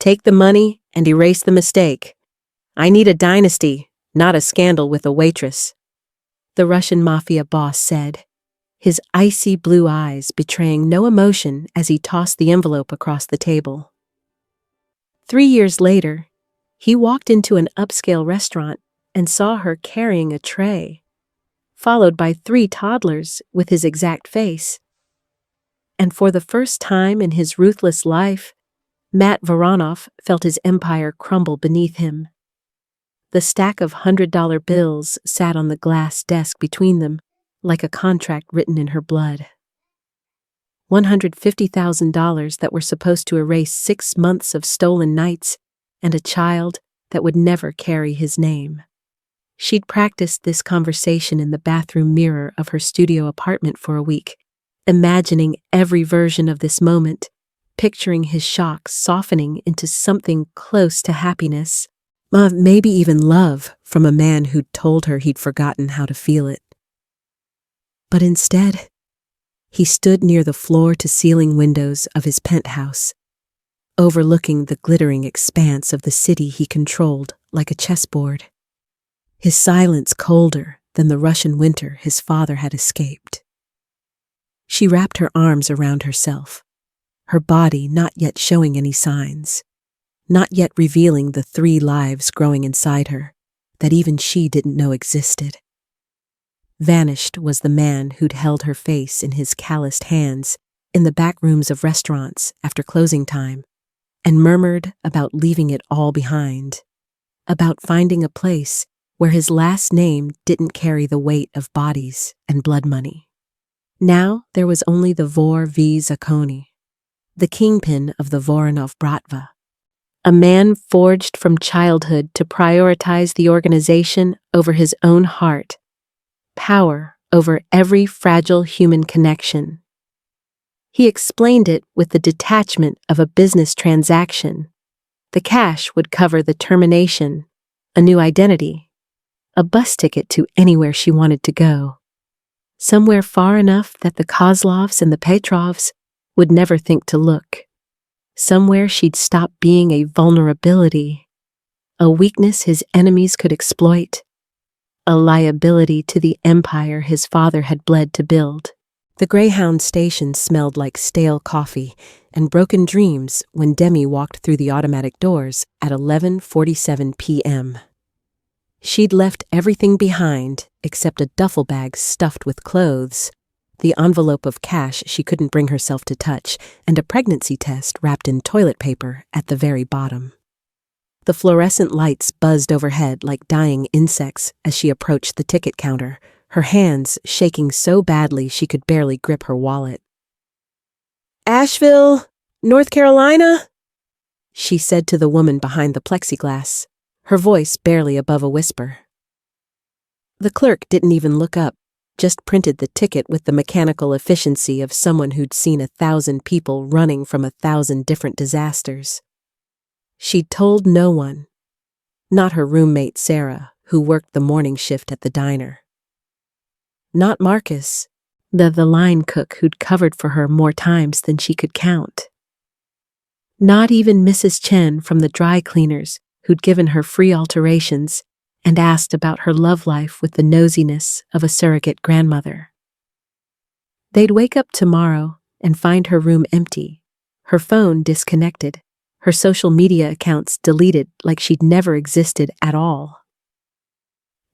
Take the money and erase the mistake. I need a dynasty, not a scandal with a waitress," the Russian Mafia boss said, his icy blue eyes betraying no emotion as he tossed the envelope across the table. 3 years later, he walked into an upscale restaurant and saw her carrying a tray, followed by 3 toddlers with his exact face. And for the first time in his ruthless life, Matt Voronoff felt his empire crumble beneath him. The stack of $100 bills sat on the glass desk between them, like a contract written in her blood. $150,000 that were supposed to erase 6 months of stolen nights and a child that would never carry his name. She'd practiced this conversation in the bathroom mirror of her studio apartment for a week, imagining every version of this moment, picturing his shock softening into something close to happiness, maybe even love from a man who'd told her he'd forgotten how to feel it. But instead, he stood near the floor-to-ceiling windows of his penthouse, overlooking the glittering expanse of the city he controlled like a chessboard, his silence colder than the Russian winter his father had escaped. She wrapped her arms around herself, her body not yet showing any signs, not yet revealing the 3 lives growing inside her that even she didn't know existed. Vanished was the man who'd held her face in his calloused hands in the back rooms of restaurants after closing time and murmured about leaving it all behind, about finding a place where his last name didn't carry the weight of bodies and blood money. Now there was only the Vor V. Zakoni, the kingpin of the Voronov Bratva, a man forged from childhood to prioritize the organization over his own heart, power over every fragile human connection. He explained it with the detachment of a business transaction. The cash would cover the termination, a new identity, a bus ticket to anywhere she wanted to go, somewhere far enough that the Kozlovs and the Petrovs would never think to look, somewhere she'd stop being a vulnerability, a weakness his enemies could exploit, a liability to the empire his father had bled to build. The Greyhound station smelled like stale coffee and broken dreams when Demi walked through the automatic doors at 11:47 p.m. She'd left everything behind except a duffel bag stuffed with clothes, the envelope of cash she couldn't bring herself to touch, and a pregnancy test wrapped in toilet paper at the very bottom. The fluorescent lights buzzed overhead like dying insects as she approached the ticket counter, her hands shaking so badly she could barely grip her wallet. "Asheville, North Carolina?" she said to the woman behind the plexiglass, her voice barely above a whisper. The clerk didn't even look up, just printed the ticket with the mechanical efficiency of someone who'd seen 1,000 people running from 1,000 different disasters. She'd told no one, not her roommate Sarah, who worked the morning shift at the diner. Not Marcus, the line cook who'd covered for her more times than she could count. Not even Mrs. Chen from the dry cleaners who'd given her free alterations and asked about her love life with the nosiness of a surrogate grandmother. They'd wake up tomorrow and find her room empty, her phone disconnected, her social media accounts deleted like she'd never existed at all.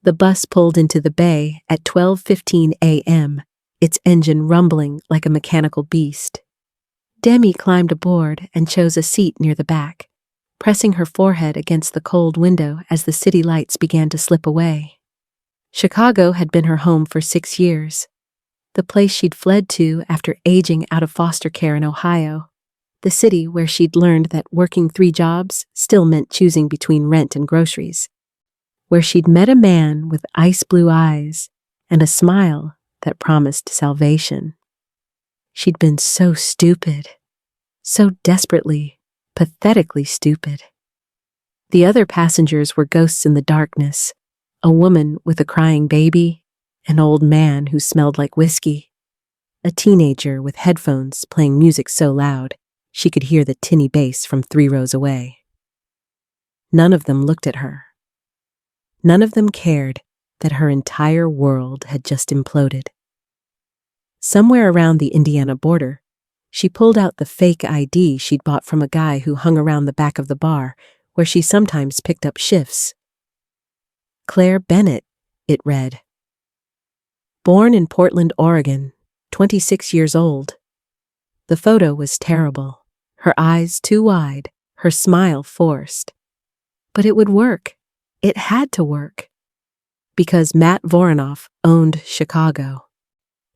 The bus pulled into the bay at 12:15 a.m., its engine rumbling like a mechanical beast. Demi climbed aboard and chose a seat near the back, pressing her forehead against the cold window as the city lights began to slip away. Chicago had been her home for 6 years, the place she'd fled to after aging out of foster care in Ohio, the city where she'd learned that working 3 jobs still meant choosing between rent and groceries, where she'd met a man with ice blue eyes and a smile that promised salvation. She'd been so stupid, so desperately, pathetically stupid. The other passengers were ghosts in the darkness, a woman with a crying baby, an old man who smelled like whiskey, a teenager with headphones playing music so loud she could hear the tinny bass from 3 rows away. None of them looked at her. None of them cared that her entire world had just imploded. Somewhere around the Indiana border, she pulled out the fake ID she'd bought from a guy who hung around the back of the bar, where she sometimes picked up shifts. Claire Bennett, it read. Born in Portland, Oregon, 26 years old. The photo was terrible, her eyes too wide, her smile forced. But it would work. It had to work. Because Matt Voronoff owned Chicago.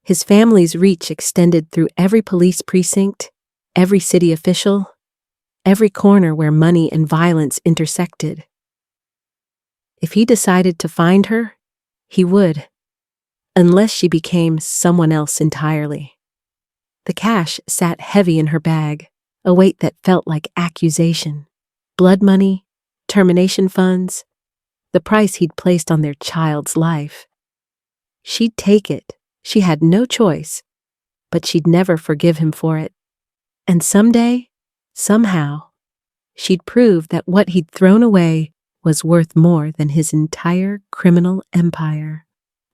His family's reach extended through every police precinct, every city official, every corner where money and violence intersected. If he decided to find her, he would, unless she became someone else entirely. The cash sat heavy in her bag, a weight that felt like accusation. Blood money, termination funds, the price he'd placed on their child's life. She'd take it. She had no choice, but she'd never forgive him for it. And someday, somehow, she'd prove that what he'd thrown away was worth more than his entire criminal empire.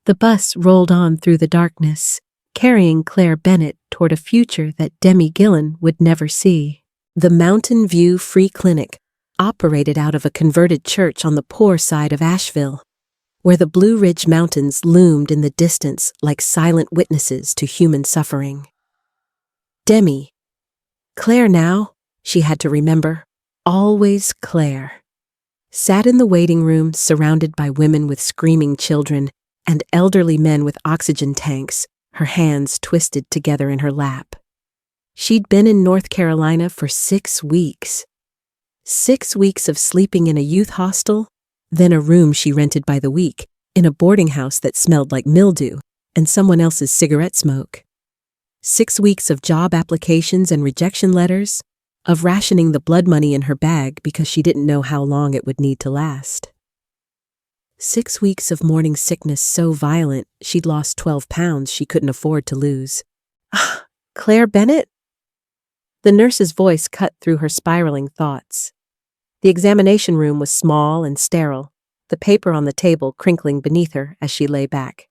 The bus rolled on through the darkness, carrying Claire Bennett toward a future that Demi Gillen would never see. The Mountain View Free Clinic operated out of a converted church on the poor side of Asheville, where the Blue Ridge Mountains loomed in the distance like silent witnesses to human suffering. Demi. Claire now, she had to remember, always Claire. Sat in the waiting room surrounded by women with screaming children and elderly men with oxygen tanks, her hands twisted together in her lap. She'd been in North Carolina for 6 weeks. 6 weeks of sleeping in a youth hostel, then a room she rented by the week, in a boarding house that smelled like mildew and someone else's cigarette smoke. 6 weeks of job applications and rejection letters, of rationing the blood money in her bag because she didn't know how long it would need to last. 6 weeks of morning sickness so violent she'd lost 12 pounds she couldn't afford to lose. Claire Bennett? The nurse's voice cut through her spiraling thoughts. The examination room was small and sterile, the paper on the table crinkling beneath her as she lay back.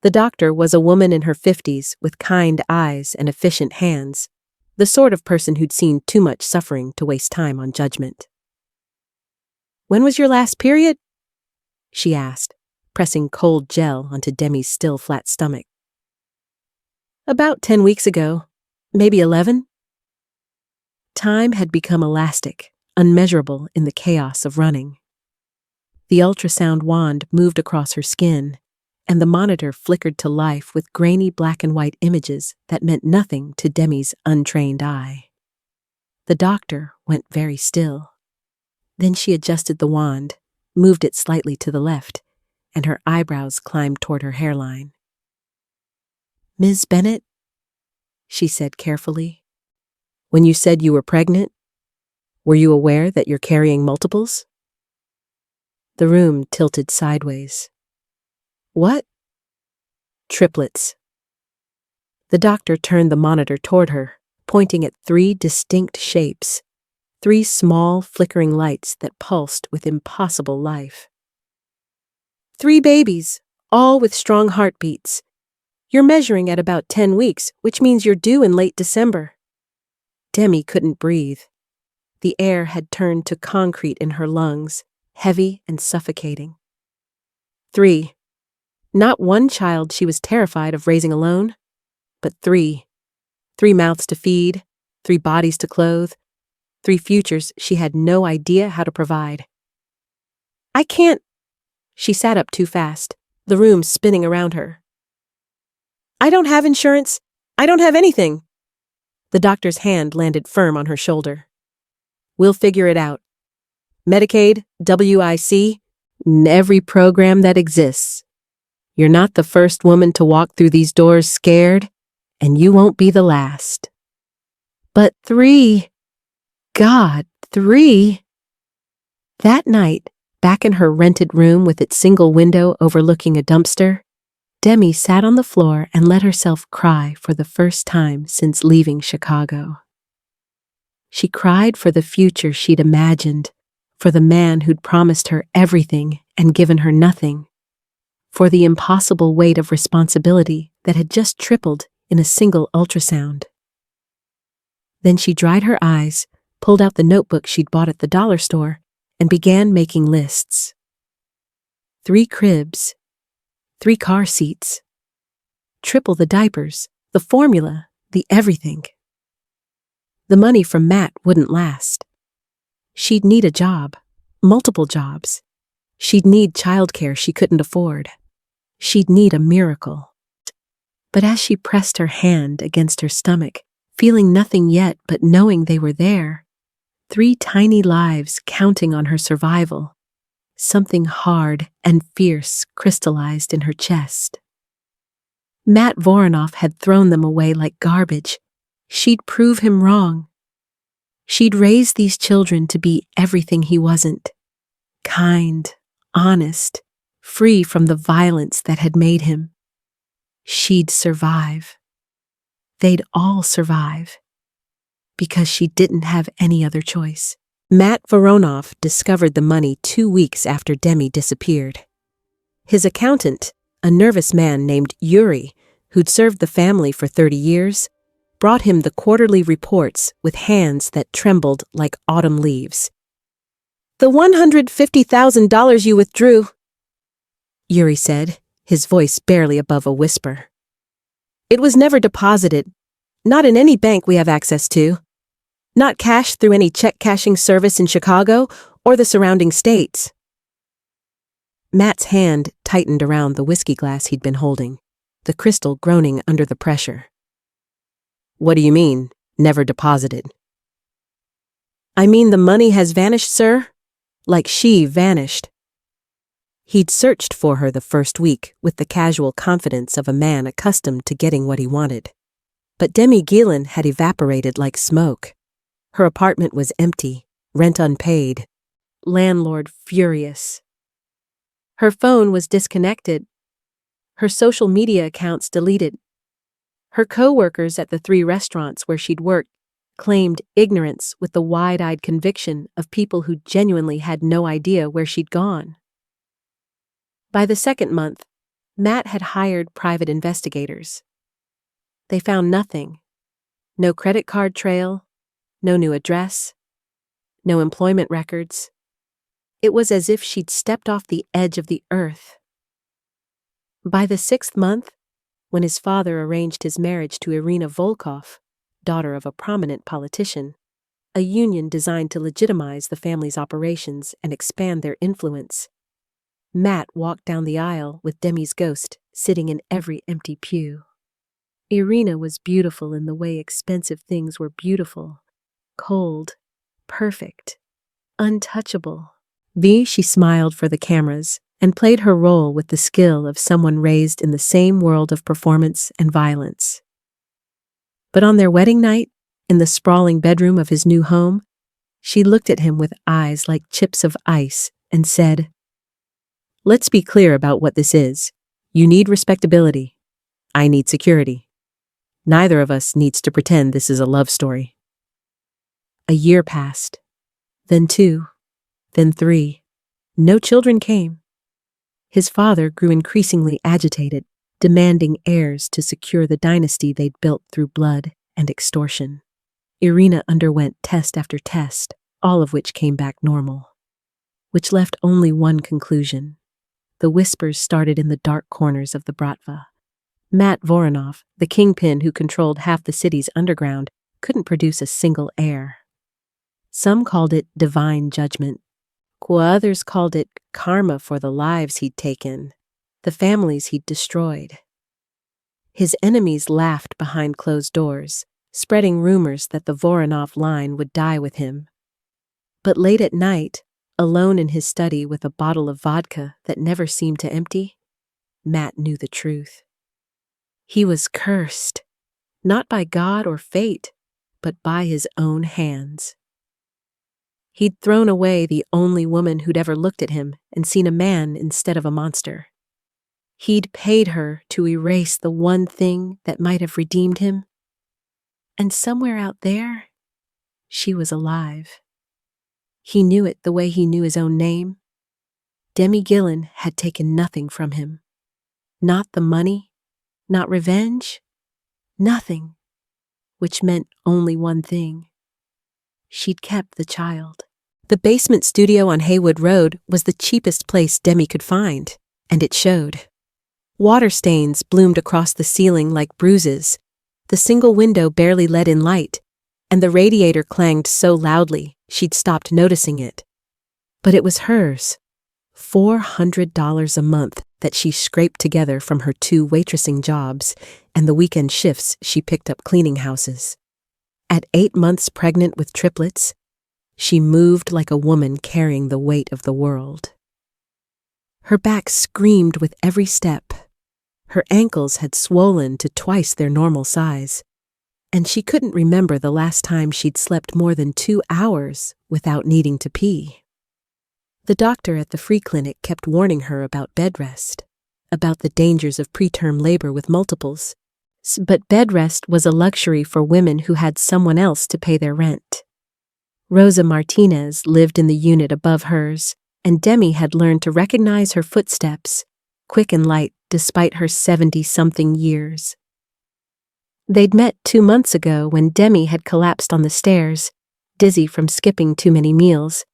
The doctor was a woman in her 50s with kind eyes and efficient hands, the sort of person who'd seen too much suffering to waste time on judgment. "When was your last period?" she asked, pressing cold gel onto Demi's still flat stomach. "About 10 weeks ago, maybe 11. Time had become elastic, unmeasurable in the chaos of running. The ultrasound wand moved across her skin, and the monitor flickered to life with grainy black and white images that meant nothing to Demi's untrained eye. The doctor went very still. Then she adjusted the wand, moved it slightly to the left, and her eyebrows climbed toward her hairline. "Ms. Bennett," she said carefully, "when you said you were pregnant, were you aware that you're carrying multiples?" The room tilted sideways. "What?" "Triplets." The doctor turned the monitor toward her, pointing at 3 distinct shapes, 3 small, flickering lights that pulsed with impossible life. "3 babies, all with strong heartbeats. You're measuring at about 10 weeks, which means you're due in late December." Demi couldn't breathe. The air had turned to concrete in her lungs, heavy and suffocating. 3. Not 1 child she was terrified of raising alone, but 3. 3 mouths to feed, 3 bodies to clothe, 3 futures she had no idea how to provide. "I can't." She sat up too fast, the room spinning around her. "I don't have insurance. I don't have anything." The doctor's hand landed firm on her shoulder. "We'll figure it out. Medicaid, WIC, every program that exists. You're not the first woman to walk through these doors scared, and you won't be the last." "But 3. God, 3. That night, back in her rented room with its single window overlooking a dumpster, Demi sat on the floor and let herself cry for the first time since leaving Chicago. She cried for the future she'd imagined, for the man who'd promised her everything and given her nothing, for the impossible weight of responsibility that had just tripled in a single ultrasound. Then she dried her eyes, pulled out the notebook she'd bought at the dollar store, and began making lists. 3 cribs, 3 car seats, triple the diapers, the formula, the everything. The money from Matt wouldn't last. She'd need a job, multiple jobs. She'd need childcare she couldn't afford. She'd need a miracle. But as she pressed her hand against her stomach, feeling nothing yet but knowing they were there, 3 tiny lives counting on her survival, something hard and fierce crystallized in her chest. Matt Voronoff had thrown them away like garbage. She'd prove him wrong. She'd raise these children to be everything he wasn't. Kind, honest, free from the violence that had made him. She'd survive. They'd all survive. Because she didn't have any other choice. Matt Voronoff discovered the money 2 weeks after Demi disappeared. His accountant, a nervous man named Yuri, who'd served the family for 30 years, brought him the quarterly reports with hands that trembled like autumn leaves. "The $150,000 you withdrew," Yuri said, his voice barely above a whisper. "It was never deposited, not in any bank we have access to, not cashed through any check-cashing service in Chicago or the surrounding states." Matt's hand tightened around the whiskey glass he'd been holding, the crystal groaning under the pressure. "What do you mean, never deposited?" "I mean the money has vanished, sir, like she vanished." He'd searched for her the first week with the casual confidence of a man accustomed to getting what he wanted. But Demi Gielan had evaporated like smoke. Her apartment was empty, rent unpaid, landlord furious. Her phone was disconnected, her social media accounts deleted. Her co-workers at the 3 restaurants where she'd worked claimed ignorance with the wide-eyed conviction of people who genuinely had no idea where she'd gone. By the 2nd month, Matt had hired private investigators. They found nothing. No credit card trail, no new address, no employment records. It was as if she'd stepped off the edge of the earth. By the 6th month, when his father arranged his marriage to Irina Volkov, daughter of a prominent politician, a union designed to legitimize the family's operations and expand their influence, Matt walked down the aisle with Demi's ghost sitting in every empty pew. Irina was beautiful in the way expensive things were beautiful, cold, perfect, untouchable. She smiled for the cameras and played her role with the skill of someone raised in the same world of performance and violence. But on their wedding night, in the sprawling bedroom of his new home, she looked at him with eyes like chips of ice and said, "Let's be clear about what this is. You need respectability. I need security. Neither of us needs to pretend this is a love story." A year passed, then 2, then 3. No children came. His father grew increasingly agitated, demanding heirs to secure the dynasty they'd built through blood and extortion. Irina underwent test after test, all of which came back normal, which left only one conclusion. The whispers started in the dark corners of the Bratva. Matt Voronoff, the kingpin who controlled half the city's underground, couldn't produce a single heir. Some called it divine judgment, while others called it karma for the lives he'd taken, the families he'd destroyed. His enemies laughed behind closed doors, spreading rumors that the Voronoff line would die with him. But late at night, alone in his study with a bottle of vodka that never seemed to empty, Matt knew the truth. He was cursed, not by God or fate, but by his own hands. He'd thrown away the only woman who'd ever looked at him and seen a man instead of a monster. He'd paid her to erase the one thing that might have redeemed him. And somewhere out there, she was alive. He knew it the way he knew his own name. Demi Gillen had taken nothing from him. Not the money, not revenge, nothing, which meant only one thing. She'd kept the child. The basement studio on Haywood Road was the cheapest place Demi could find, and it showed. Water stains bloomed across the ceiling like bruises. The single window barely let in light, and the radiator clanged so loudly she'd stopped noticing it. But it was hers. $400 a month that she scraped together from her 2 waitressing jobs and the weekend shifts she picked up cleaning houses. At 8 months pregnant with triplets, she moved like a woman carrying the weight of the world. Her back screamed with every step. Her ankles had swollen to twice their normal size, and she couldn't remember the last time she'd slept more than 2 hours without needing to pee. The doctor at the free clinic kept warning her about bed rest, about the dangers of preterm labor with multiples. But bed rest was a luxury for women who had someone else to pay their rent. Rosa Martinez lived in the unit above hers, and Demi had learned to recognize her footsteps, quick and light despite her 70-something years. They'd met 2 months ago when Demi had collapsed on the stairs, dizzy from skipping too many meals,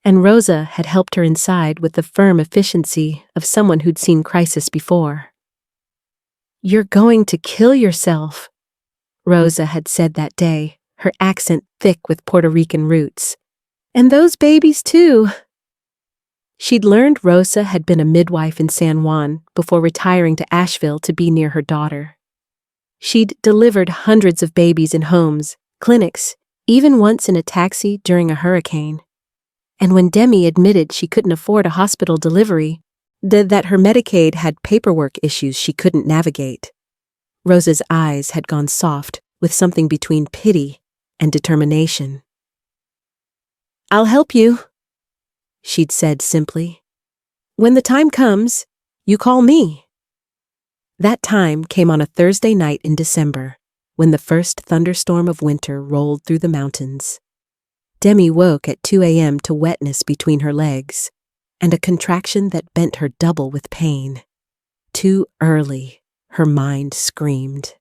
and Rosa had helped her inside with the firm efficiency of someone who'd seen crisis before. "You're going to kill yourself," Rosa had said that day, her accent thick with Puerto Rican roots. "And those babies, too." She'd learned Rosa had been a midwife in San Juan before retiring to Asheville to be near her daughter. She'd delivered hundreds of babies in homes, clinics, even once in a taxi during a hurricane. And when Demi admitted she couldn't afford a hospital delivery, that her Medicaid had paperwork issues she couldn't navigate, Rosa's eyes had gone soft with something between pity and determination. "I'll help you," she'd said simply. "When the time comes, you call me." That time came on a Thursday night in December, when the first thunderstorm of winter rolled through the mountains. Demi woke at 2 a.m. to wetness between her legs, and a contraction that bent her double with pain. Too early, her mind screamed.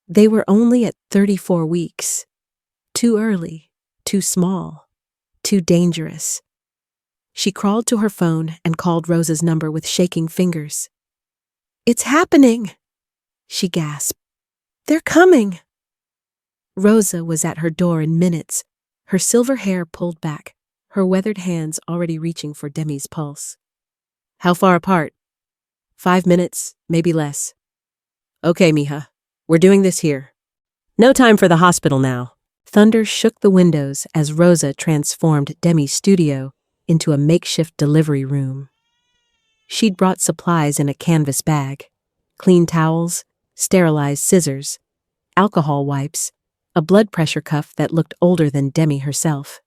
They were only at 34 weeks. Too early, too small, too dangerous. She crawled to her phone and called Rosa's number with shaking fingers. "It's happening," she gasped. "They're coming." Rosa was at her door in minutes, her silver hair pulled back, her weathered hands already reaching for Demi's pulse. "How far apart?" 5 minutes, maybe less." "Okay, mija. We're doing this here. No time for the hospital now." Thunder shook the windows as Rosa transformed Demi's studio into a makeshift delivery room. She'd brought supplies in a canvas bag: clean towels, sterilized scissors, alcohol wipes, a blood pressure cuff that looked older than Demi herself.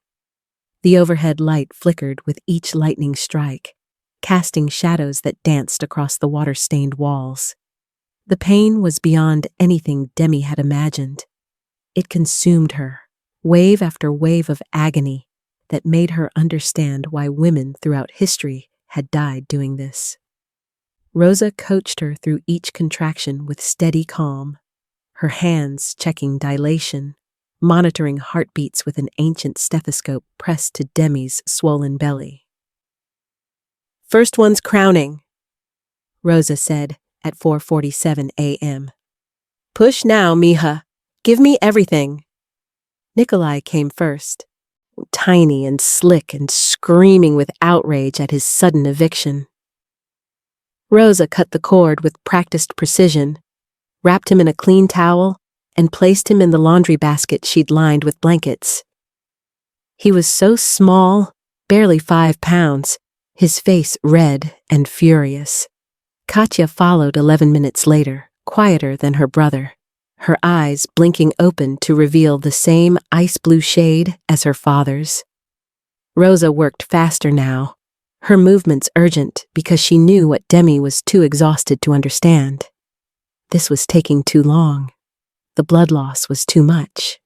The overhead light flickered with each lightning strike, casting shadows that danced across the water-stained walls. The pain was beyond anything Demi had imagined. It consumed her, wave after wave of agony that made her understand why women throughout history had died doing this. Rosa coached her through each contraction with steady calm, her hands checking dilation, monitoring heartbeats with an ancient stethoscope pressed to Demi's swollen belly. "First one's crowning," Rosa said at 4:47 a.m. "Push now, mija. Give me everything." Nikolai came first, tiny and slick and screaming with outrage at his sudden eviction. Rosa cut the cord with practiced precision, wrapped him in a clean towel, and placed him in the laundry basket she'd lined with blankets. He was so small, barely 5 pounds, his face red and furious. Katya followed 11 minutes later, quieter than her brother, her eyes blinking open to reveal the same ice blue shade as her father's. Rosa worked faster now, her movements urgent because she knew what Demi was too exhausted to understand. This was taking too long. The blood loss was too much.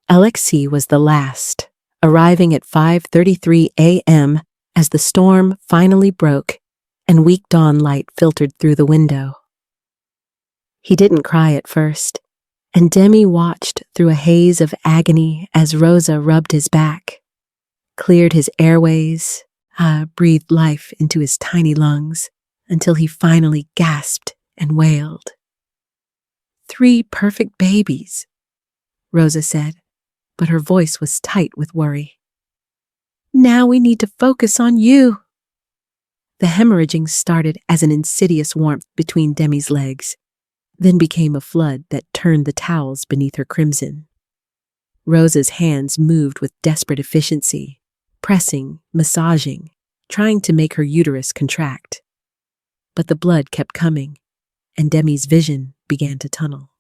Alexei was the last, arriving at 5:33 a.m. as the storm finally broke and weak dawn light filtered through the window. He didn't cry at first, and Demi watched through a haze of agony as Rosa rubbed his back, cleared his airways, breathed life into his tiny lungs until he finally gasped and wailed. 3 perfect babies, Rosa said, but her voice was tight with worry. Now we need to focus on you. The hemorrhaging started as an insidious warmth between Demi's legs, then became a flood that turned the towels beneath her crimson. Rosa's hands moved with desperate efficiency, pressing, massaging, trying to make her uterus contract. But the blood kept coming, and Demi's vision began to tunnel.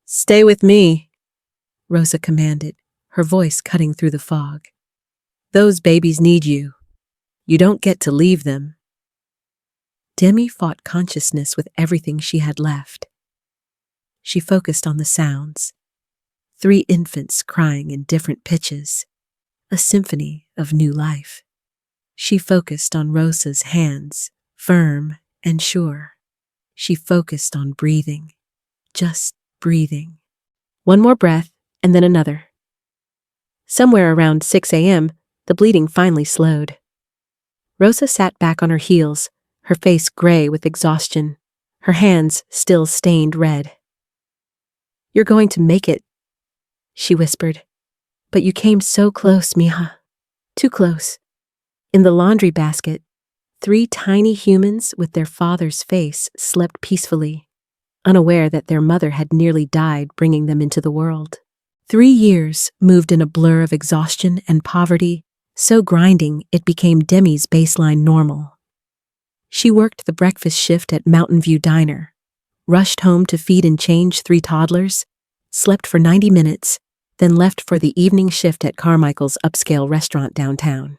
Stay with me, Rosa commanded, her voice cutting through the fog. Those babies need you. You don't get to leave them. Demi fought consciousness with everything she had left. She focused on the sounds. 3 infants crying in different pitches, a symphony of new life. She focused on Rosa's hands, firm and sure. She focused on breathing, just breathing. One more breath, and then another. Somewhere around 6 a.m., the bleeding finally slowed. Rosa sat back on her heels, her face gray with exhaustion, her hands still stained red. You're going to make it, she whispered. But you came so close, Mija. Too close. In the laundry basket, 3 tiny humans with their father's face slept peacefully, unaware that their mother had nearly died bringing them into the world. 3 years moved in a blur of exhaustion and poverty, so grinding it became Demi's baseline normal. She worked the breakfast shift at Mountain View Diner, rushed home to feed and change 3 toddlers, slept for 90 minutes, then left for the evening shift at Carmichael's upscale restaurant downtown.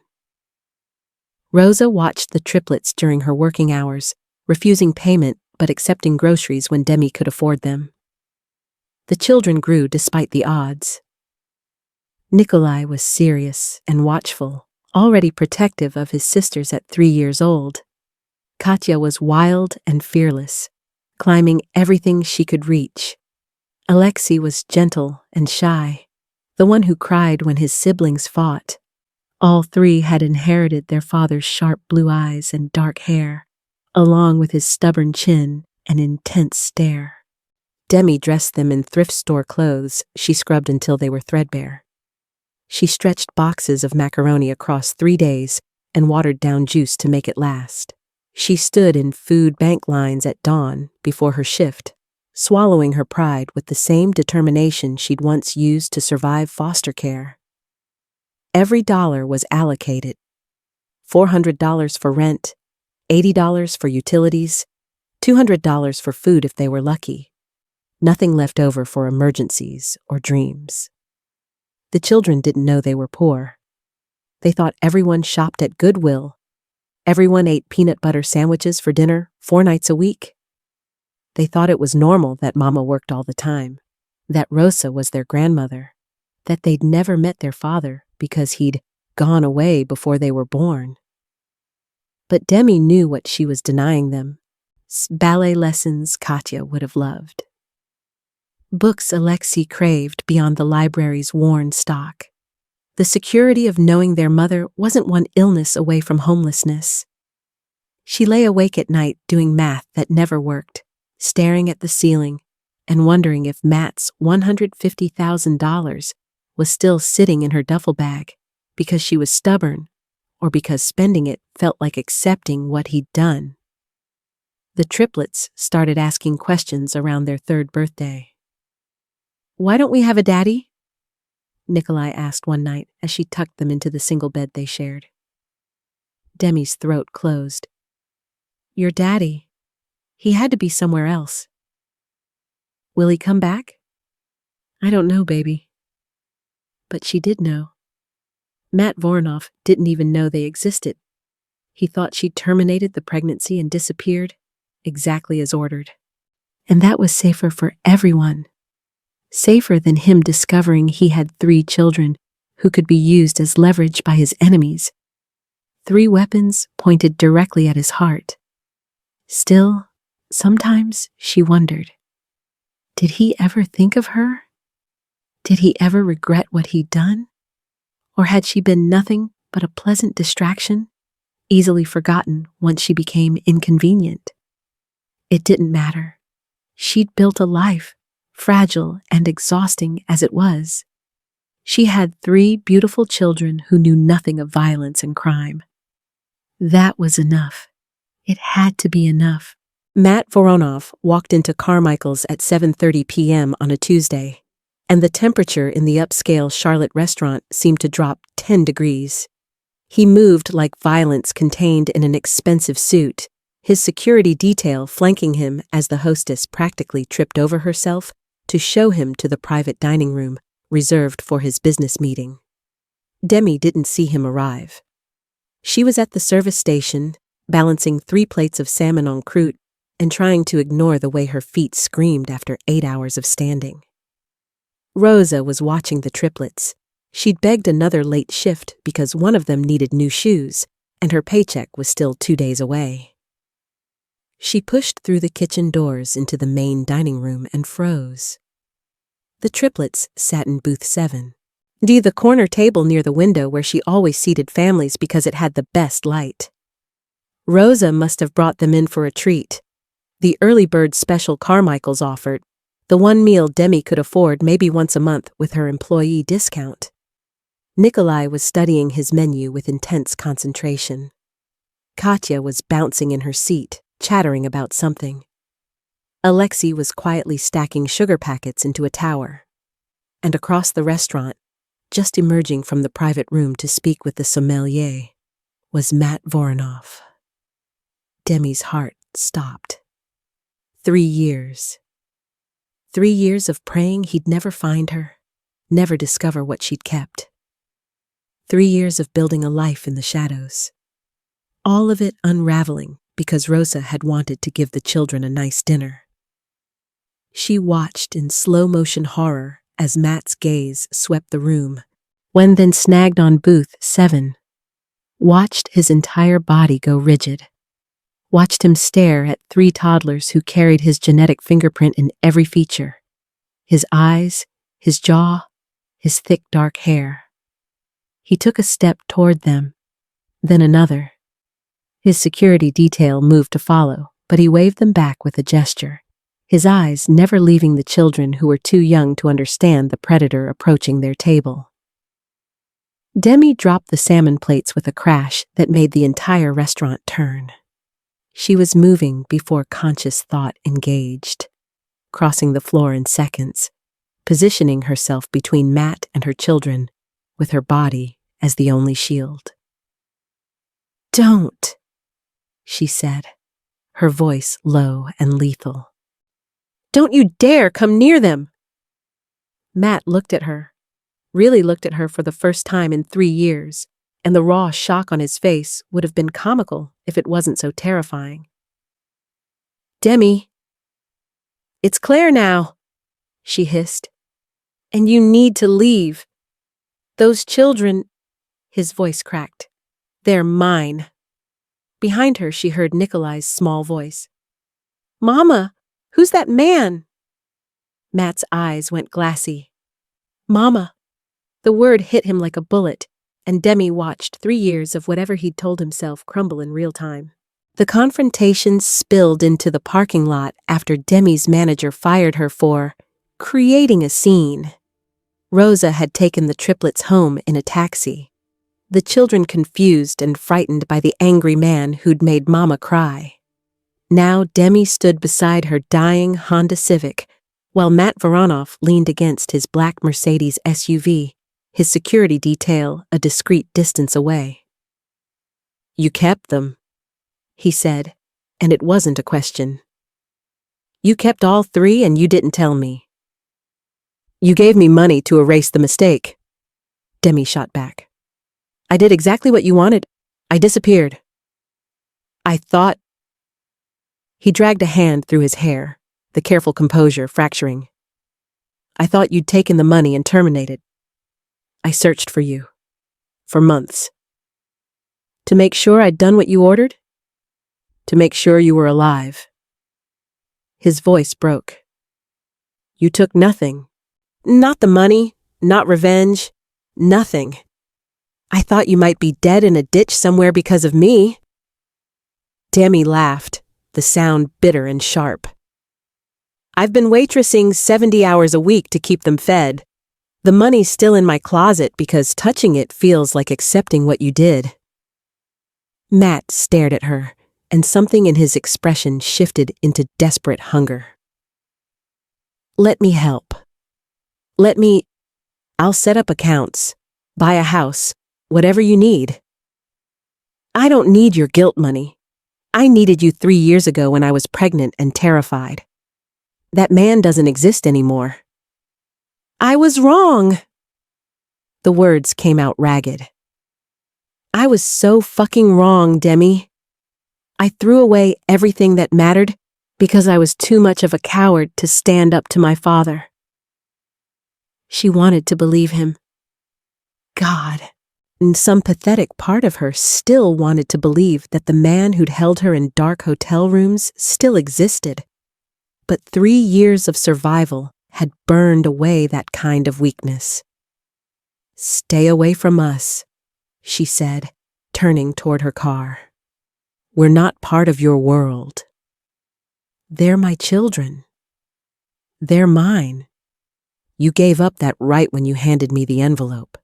Rosa watched the triplets during her working hours, refusing payment but accepting groceries when Demi could afford them. The children grew despite the odds. Nikolai was serious and watchful, already protective of his sisters at 3 years old. Katya was wild and fearless, climbing everything she could reach. Alexei was gentle and shy, the one who cried when his siblings fought. All 3 had inherited their father's sharp blue eyes and dark hair, along with his stubborn chin and intense stare. Demi dressed them in thrift store clothes she scrubbed until they were threadbare. She stretched boxes of macaroni across 3 days and watered down juice to make it last. She stood in food bank lines at dawn before her shift, swallowing her pride with the same determination she'd once used to survive foster care. Every dollar was allocated. $400 for rent, $80 for utilities, $200 for food if they were lucky. Nothing left over for emergencies or dreams. The children didn't know they were poor. They thought everyone shopped at Goodwill. Everyone ate peanut butter sandwiches for dinner 4 nights a week. They thought it was normal that Mama worked all the time, that Rosa was their grandmother, that they'd never met their father because he'd gone away before they were born. But Demi knew what she was denying them. Ballet lessons Katya would have loved. Books Alexei craved beyond the library's worn stock. The security of knowing their mother wasn't one illness away from homelessness. She lay awake at night doing math that never worked, staring at the ceiling and wondering if Matt's $150,000 was still sitting in her duffel bag because she was stubborn or because spending it felt like accepting what he'd done. The triplets started asking questions around their 3rd birthday. "Why don't we have a daddy?" Nikolai asked one night as she tucked them into the single bed they shared. Demi's throat closed. "Your daddy. He had to be somewhere else." "Will he come back?" "I don't know, baby." But she did know. Matt Voronov didn't even know they existed. He thought she'd terminated the pregnancy and disappeared, exactly as ordered. And that was safer for everyone. Safer than him discovering he had 3 children who could be used as leverage by his enemies. 3 weapons pointed directly at his heart. Still, sometimes she wondered, did he ever think of her? Did he ever regret what he'd done? Or had she been nothing but a pleasant distraction, easily forgotten once she became inconvenient? It didn't matter. She'd built a life, fragile and exhausting as it was. She had 3 beautiful children who knew nothing of violence and crime. That was enough. It had to be enough. Matt Voronoff walked into Carmichael's at 7:30 p.m. on a Tuesday, and the temperature in the upscale Charlotte restaurant seemed to drop 10 degrees. He moved like violence contained in an expensive suit, his security detail flanking him as the hostess practically tripped over herself to show him to the private dining room reserved for his business meeting. Demi didn't see him arrive. She was at the service station, balancing 3 plates of salmon en croûte and trying to ignore the way her feet screamed after 8 hours of standing. Rosa was watching the triplets. She'd begged another late shift because one of them needed new shoes, and her paycheck was still 2 days away. She pushed through the kitchen doors into the main dining room and froze. The triplets sat in booth 7, the corner table near the window where she always seated families because it had the best light. Rosa must have brought them in for a treat. The early bird special Carmichael's offered, the one meal Demi could afford maybe once a month with her employee discount. Nikolai was studying his menu with intense concentration. Katya was bouncing in her seat, chattering about something. Alexei was quietly stacking sugar packets into a tower. And across the restaurant, just emerging from the private room to speak with the sommelier, was Matt Voronoff. Demi's heart stopped. 3 years. 3 years of praying he'd never find her, never discover what she'd kept. 3 years of building a life in the shadows. All of it unraveling because Rosa had wanted to give the children a nice dinner. She watched in slow-motion horror as Matt's gaze swept the room, then snagged on booth 7. Watched his entire body go rigid. Watched him stare at 3 toddlers who carried his genetic fingerprint in every feature. His eyes, his jaw, his thick dark hair. He took a step toward them, then another. His security detail moved to follow, but he waved them back with a gesture, his eyes never leaving the children who were too young to understand the predator approaching their table. Demi dropped the salmon plates with a crash that made the entire restaurant turn. She was moving before conscious thought engaged, crossing the floor in seconds, positioning herself between Matt and her children, with her body as the only shield. "Don't," she said, her voice low and lethal. "Don't you dare come near them!" Matt looked at her, really looked at her for the first time in 3 years, and the raw shock on his face would have been comical if it wasn't so terrifying. "Demi, it's Claire now," she hissed, "and you need to leave. Those children," his voice cracked, "they're mine." Behind her, she heard Nikolai's small voice. "Mama, who's that man?" Matt's eyes went glassy. "Mama." The word hit him like a bullet, and Demi watched 3 years of whatever he'd told himself crumble in real time. The confrontation spilled into the parking lot after Demi's manager fired her for creating a scene. Rosa had taken the triplets home in a taxi, the children confused and frightened by the angry man who'd made Mama cry. Now Demi stood beside her dying Honda Civic, while Matt Voronoff leaned against his black Mercedes SUV, his security detail a discreet distance away. "You kept them," he said, and it wasn't a question. "You kept all 3 and you didn't tell me." "You gave me money to erase the mistake," Demi shot back. "I did exactly what you wanted. I disappeared." "I thought—" He dragged a hand through his hair, the careful composure fracturing. "I thought you'd taken the money and terminated." I searched for you. For months. To make sure I'd done what you ordered? To make sure you were alive." His voice broke. "You took nothing. Not the money, not revenge, nothing. I thought you might be dead in a ditch somewhere because of me." Demi laughed, the sound bitter and sharp. "I've been waitressing 70 hours a week to keep them fed. The money's still in my closet because touching it feels like accepting what you did." Matt stared at her, and something in his expression shifted into desperate hunger. "Let me help. I'll set up accounts, buy a house, whatever you need." "I don't need your guilt money. I needed you 3 years ago when I was pregnant and terrified. That man doesn't exist anymore." "I was wrong." The words came out ragged. "I was so fucking wrong, Demi. I threw away everything that mattered because I was too much of a coward to stand up to my father." She wanted to believe him. God, and some pathetic part of her still wanted to believe that the man who'd held her in dark hotel rooms still existed. But 3 years of survival had burned away that kind of weakness. "Stay away from us," she said, turning toward her car. "We're not part of your world. They're my children. They're mine. You gave up that right when you handed me the envelope."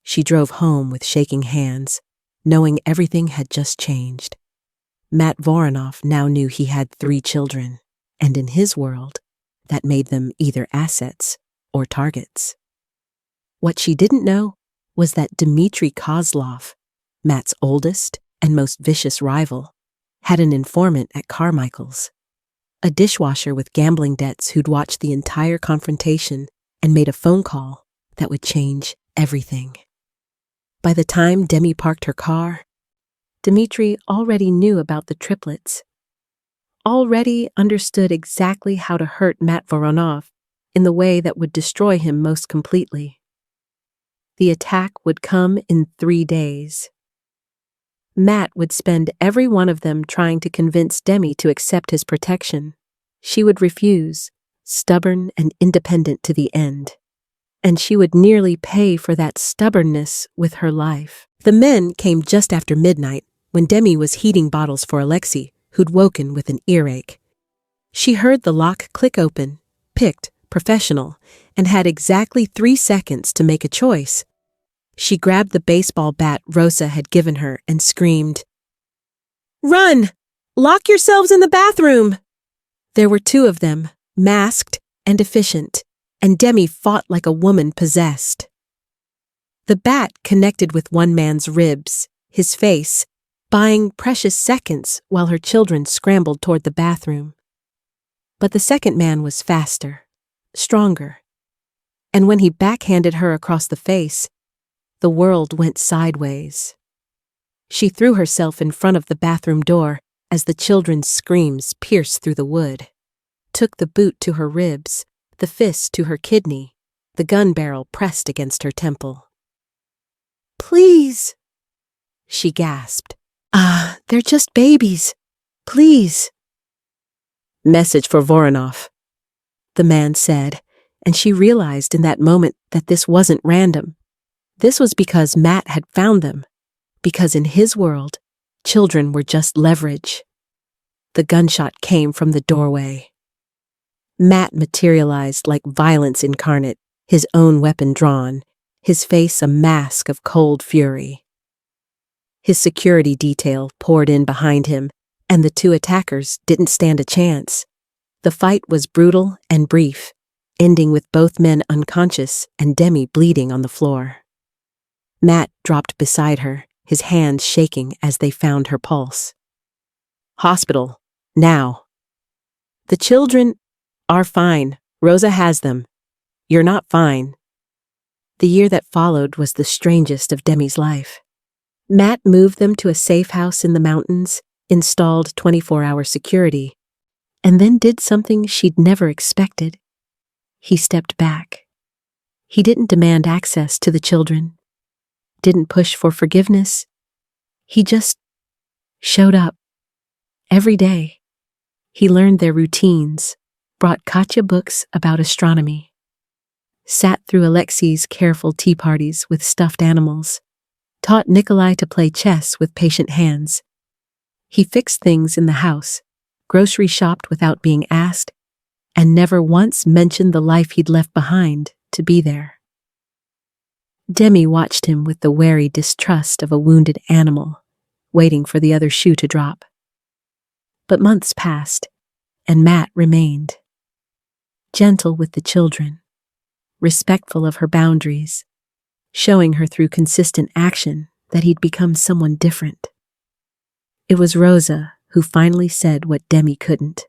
She drove home with shaking hands, knowing everything had just changed. Matt Voronoff now knew he had 3 children, and in his world, that made them either assets or targets. What she didn't know was that Dmitry Kozlov, Matt's oldest and most vicious rival, had an informant at Carmichael's, a dishwasher with gambling debts who'd watched the entire confrontation and made a phone call that would change everything. By the time Demi parked her car, Dmitry already knew about the triplets, already understood exactly how to hurt Matt Voronoff in the way that would destroy him most completely. The attack would come in 3 days. Matt would spend every one of them trying to convince Demi to accept his protection. She would refuse, stubborn and independent to the end. And she would nearly pay for that stubbornness with her life. The men came just after midnight when Demi was heating bottles for Alexei, who'd woken with an earache. She heard the lock click open, picked, professional, and had exactly 3 seconds to make a choice. She grabbed the baseball bat Rosa had given her and screamed, "Run! Lock yourselves in the bathroom!" There were 2 of them, masked and efficient, and Demi fought like a woman possessed. The bat connected with one man's ribs, his face, buying precious seconds while her children scrambled toward the bathroom. But the second man was faster, stronger, and when he backhanded her across the face, the world went sideways. She threw herself in front of the bathroom door as the children's screams pierced through the wood, took the boot to her ribs, the fist to her kidney, the gun barrel pressed against her temple. "Please," she gasped. They're just babies. Please." "Message for Voronoff," the man said, and she realized in that moment that this wasn't random. This was because Matt had found them, because in his world, children were just leverage. The gunshot came from the doorway. Matt materialized like violence incarnate, his own weapon drawn, his face a mask of cold fury. His security detail poured in behind him, and the 2 attackers didn't stand a chance. The fight was brutal and brief, ending with both men unconscious and Demi bleeding on the floor. Matt dropped beside her, his hands shaking as they found her pulse. "Hospital, now." "The children are fine. Rosa has them. You're not fine." The year that followed was the strangest of Demi's life. Matt moved them to a safe house in the mountains, installed 24-hour security, and then did something she'd never expected. He stepped back. He didn't demand access to the children, didn't push for forgiveness. He just showed up. Every day, he learned their routines, brought Katya books about astronomy, sat through Alexei's careful tea parties with stuffed animals, taught Nikolai to play chess with patient hands. He fixed things in the house, grocery shopped without being asked, and never once mentioned the life he'd left behind to be there. Demi watched him with the wary distrust of a wounded animal, waiting for the other shoe to drop. But months passed, and Matt remained. Gentle with the children, respectful of her boundaries, showing her through consistent action that he'd become someone different. It was Rosa who finally said what Demi couldn't.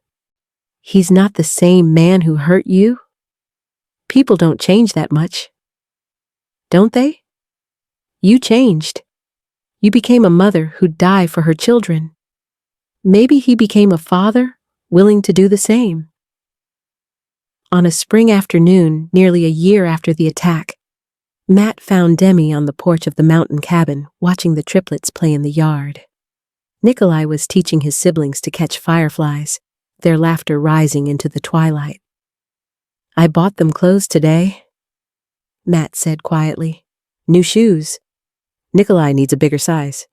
"He's not the same man who hurt you. People don't change that much. Don't they? You changed. You became a mother who'd die for her children. Maybe he became a father, willing to do the same." On a spring afternoon, nearly a year after the attack, Matt found Demi on the porch of the mountain cabin, watching the triplets play in the yard. Nikolai was teaching his siblings to catch fireflies, their laughter rising into the twilight. "I bought them clothes today," Matt said quietly. "New shoes. Nikolai needs a bigger size."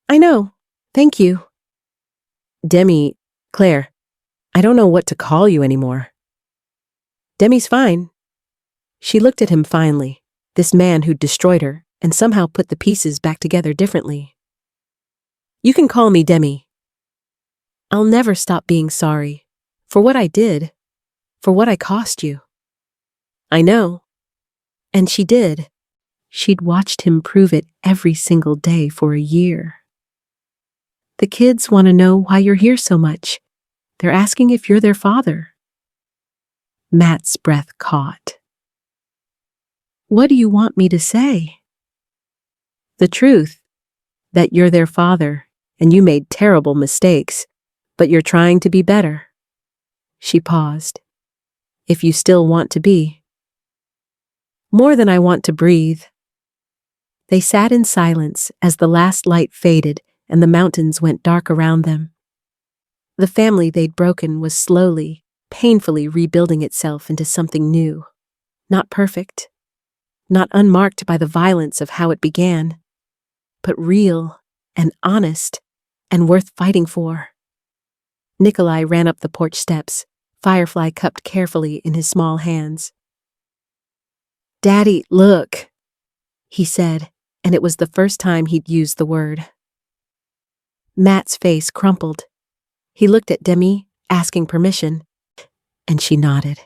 "I know. Thank you." Claire, I don't know what to call you anymore." "Demi's fine." She looked at him finally, this man who'd destroyed her and somehow put the pieces back together differently. "You can call me Demi. I'll never stop being sorry. For what I did. For what I cost you." "I know." And she did. She'd watched him prove it every single day for a year. "The kids want to know why you're here so much. They're asking if you're their father." Matt's breath caught. "What do you want me to say?" "The truth, that you're their father, and you made terrible mistakes, but you're trying to be better." She paused. "If you still want to be." "More than I want to breathe." They sat in silence as the last light faded and the mountains went dark around them. The family they'd broken was slowly, painfully rebuilding itself into something new. Not perfect, not unmarked by the violence of how it began, but real and honest and worth fighting for. Nikolai ran up the porch steps, Firefly cupped carefully in his small hands. "Daddy, look," he said, and it was the first time he'd used the word. Matt's face crumpled. He looked at Demi, asking permission, and she nodded.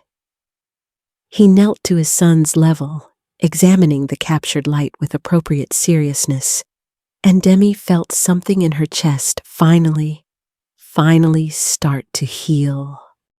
He knelt to his son's level, examining the captured light with appropriate seriousness, and Demi felt something in her chest finally start to heal.